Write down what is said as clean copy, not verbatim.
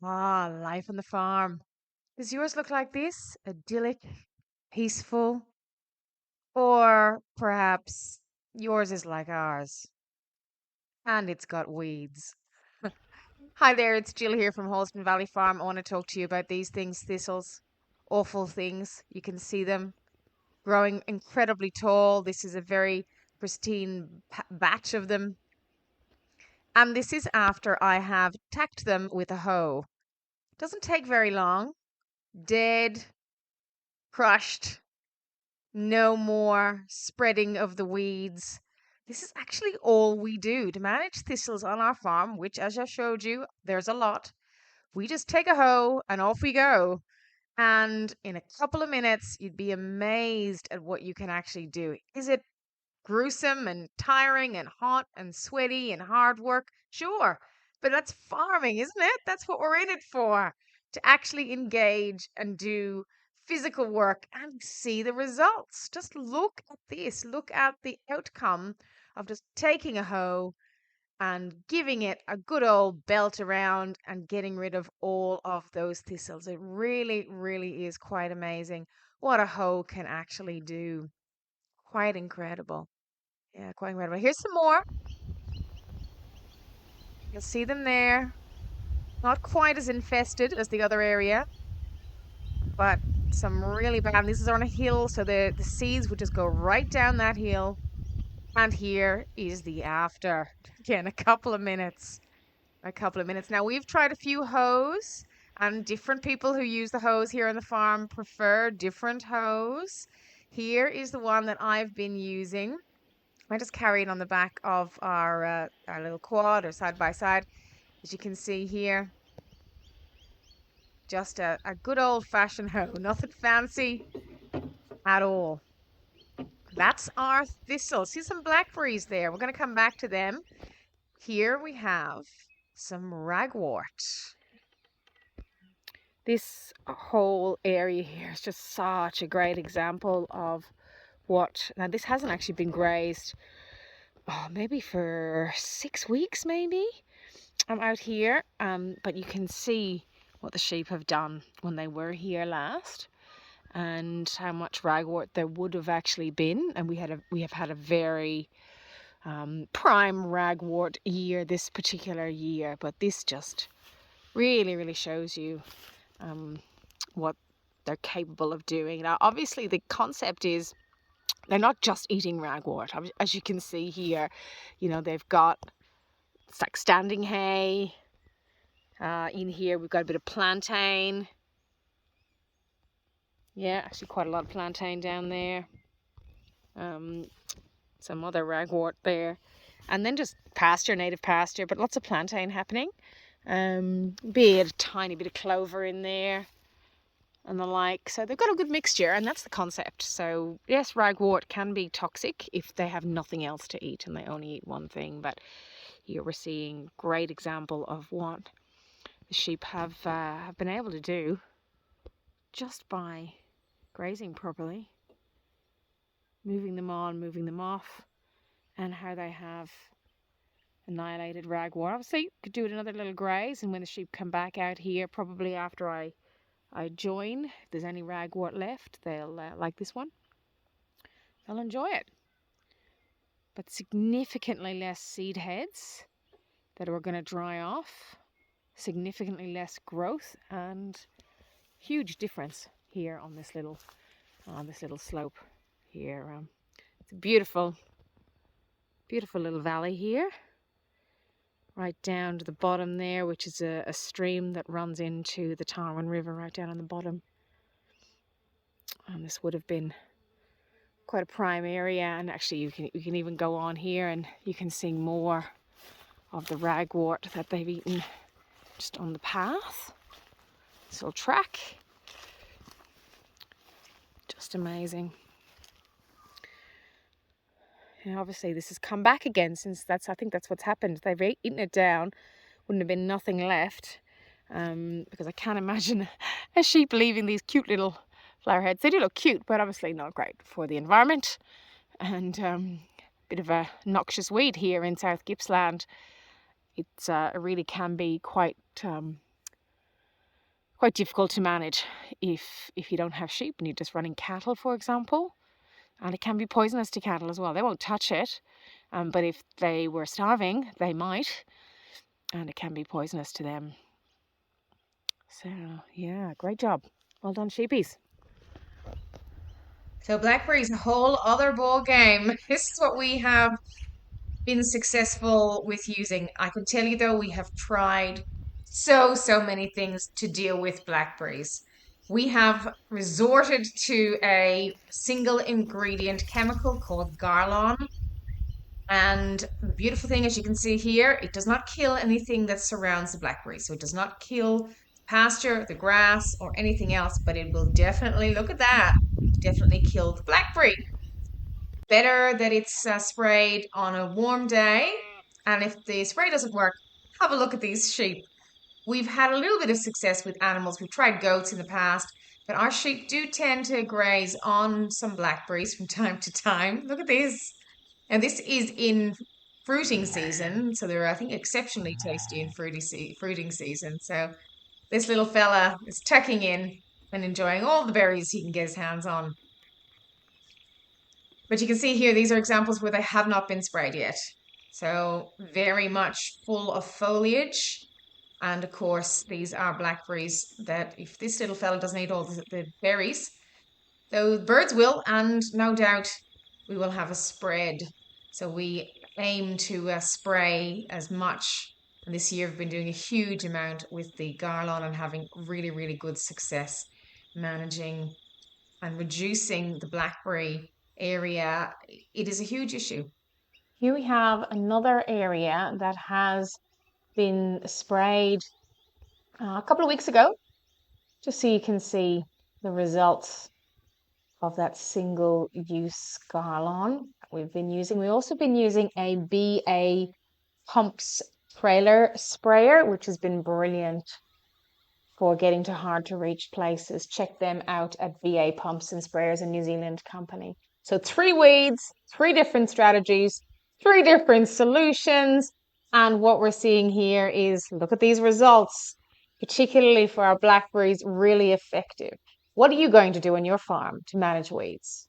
Ah, life on the farm. Does yours look like this? Idyllic, peaceful, or perhaps yours is like ours and it's got weeds? Hi there, it's Jill here from Holston Valley Farm. I want to talk to you about these things, thistles, awful things. You can see them growing incredibly tall. This is a very pristine batch of them. And this is after I have tacked them with a hoe. Doesn't take very long. Dead, crushed, no more spreading of the weeds. This is actually all we do to manage thistles on our farm, which, as I showed you, there's a lot. We just take a hoe and off we go. And in a couple of minutes, you'd be amazed at what you can actually do. Is it gruesome and tiring and hot and sweaty and hard work? Sure. But that's farming, isn't it? That's what we're in it for. To actually engage and do physical work and see the results. Just look at this. Look at the outcome of just taking a hoe and giving it a good old belt around and getting rid of all of those thistles. It really, really is quite amazing what a hoe can actually do. Quite incredible. Yeah, quite incredible. Here's some more. You'll see them there. Not quite as infested as the other area, but some really bad. This is on a hill, so the seeds would just go right down that hill. And here is the after. Again, a couple of minutes. A couple of minutes. Now, we've tried a few hoes, and different people who use the hose here on the farm prefer different hose. Here is the one that I've been using. I just carry it on the back of our little quad or side by side, as you can see here. Just a good old fashioned hoe, nothing fancy at all. That's our thistle. See some blackberries there. We're going to come back to them. Here we have some ragwort. This whole area here is just such a great example of what, now this hasn't actually been grazed, maybe for 6 weeks maybe. I'm out here, but you can see what the sheep have done when they were here last and how much ragwort there would have actually been. And we have had a very prime ragwort year this particular year, but this just really, really shows you what they're capable of doing. Now, obviously, the concept is they're not just eating ragwort. As you can see here, you know, they've got, it's like standing hay. In here, we've got a bit of plantain. Yeah, actually quite a lot of plantain down there. Some other ragwort there. And then just pasture, native pasture, but lots of plantain happening. Be it a tiny bit of clover in there and the like. So they've got a good mixture, and that's the concept. So yes, ragwort can be toxic if they have nothing else to eat and they only eat one thing. But here we're seeing great example of what the sheep have been able to do just by grazing properly, moving them on, moving them off, and how they have annihilated ragwort. Obviously, could do another little graze, and when the sheep come back out here, probably after I join, if there's any ragwort left, they'll like this one. They'll enjoy it. But significantly less seed heads that are going to dry off, significantly less growth, and huge difference here on this little slope here. It's a beautiful, beautiful little valley here, right down to the bottom there, which is a stream that runs into the Tarwin River right down on the bottom. And this would have been quite a prime area, and actually you can even go on here and you can see more of the ragwort that they've eaten just on the path. This little track. Just amazing. And obviously this has come back again, since I think that's what's happened. They've eaten it down, wouldn't have been nothing left, because I can't imagine a sheep leaving these cute little flower heads. They do look cute, but obviously not great for the environment, and a bit of a noxious weed here in South Gippsland. It really can be quite quite difficult to manage if you don't have sheep and you're just running cattle, for example. And it can be poisonous to cattle as well. They won't touch it, but if they were starving, they might, and it can be poisonous to them. So, yeah, great job. Well done, sheepies. So blackberry's a whole other ball game. This is what we have been successful with using. I can tell you though, we have tried so many things to deal with blackberries. We have resorted to a single ingredient chemical called Garlon. And the beautiful thing, as you can see here, it does not kill anything that surrounds the blackberry. So it does not kill the pasture, the grass, or anything else, but it will definitely, look at that, definitely kill the blackberry. Better that it's sprayed on a warm day. And if the spray doesn't work, have a look at these sheep. We've had a little bit of success with animals. We've tried goats in the past, but our sheep do tend to graze on some blackberries from time to time. Look at this. And this is in fruiting season, so they're, I think, exceptionally tasty in fruiting season. So this little fella is tucking in and enjoying all the berries he can get his hands on. But you can see here, these are examples where they have not been sprayed yet. So very much full of foliage. And of course, these are blackberries that if this little fella doesn't eat all the berries, though birds will, and no doubt we will have a spread. So we aim to spray as much. And this year we've been doing a huge amount with the Garlon and having really good success managing and reducing the blackberry area. It is a huge issue. Here we have another area that has been sprayed a couple of weeks ago, just so you can see the results of that single use Garlon we've been using. We've also been using a BA Pumps trailer sprayer, which has been brilliant for getting to hard to reach places. Check them out at VA Pumps and Sprayers, a New Zealand company. So 3 weeds, 3 different strategies, 3 different solutions. And what we're seeing here is, look at these results, particularly for our blackberries, really effective. What are you going to do on your farm to manage weeds?